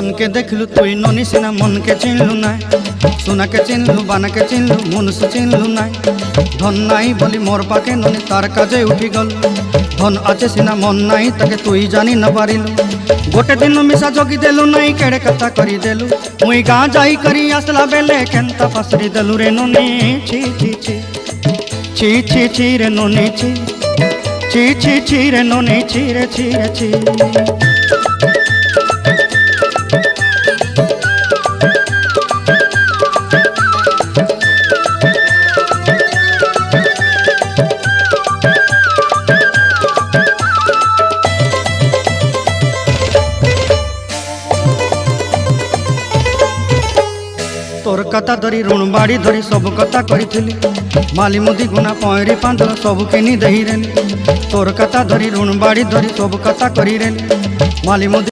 धन के देखलु तुई ननी सिना मन के चिन्हलु ना सोना के चिन्हलु बाना के चिन्हलु मनुष्य चिन्हलु ना धन नाई बोली मोर पाके ननी तार काजे उठी गल धन आचे सिना मन नाई ताके तुई जानी न पारिलु गोटे दिन मिसा जगी देलु नाई केड़े कथा करी देलु मुई गाँ जाई करी आसला बेले केंता पासरी देलु रे ननी छी छी छी छी छी छी रे ननी छी छी छी छी रे ननी छी रे छी रे छी। तोर कथा धरी ऋण बाड़ी धरी सब कथा करी माली मुदी गुना पहरी पांद सब किनी दही रेली तोर कथा धरी ऋण बाड़ी धरी सब कथा करी रेली माली मुदी